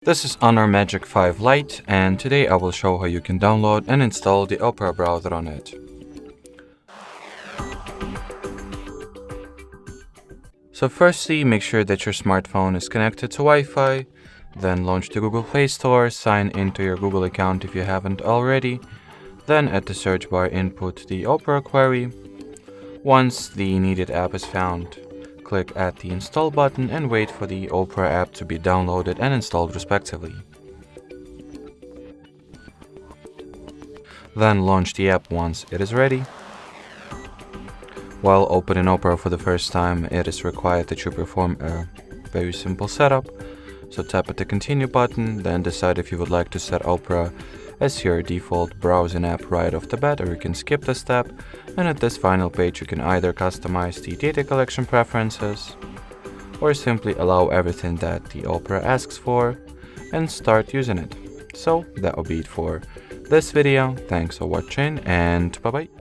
This is on our Magic5 Lite, and today I will show how you can download and install the Opera browser on it. So firstly, make sure that your smartphone is connected to Wi-Fi, then launch the Google Play Store, sign into your Google account if you haven't already, then at the search bar input the Opera query. Once the needed app is found, click at the install button and wait for the Opera app to be downloaded and installed respectively. Then launch the app once it is ready. While opening Opera for the first time, it is required that you perform a very simple setup. So tap at the continue button, then decide if you would like to set Opera as your default browsing app right off the bat, or you can skip the step. And at this final page you can either customize the data collection preferences or simply allow everything that the Opera asks for and start using it. So that will be it for this video. Thanks for watching and bye bye.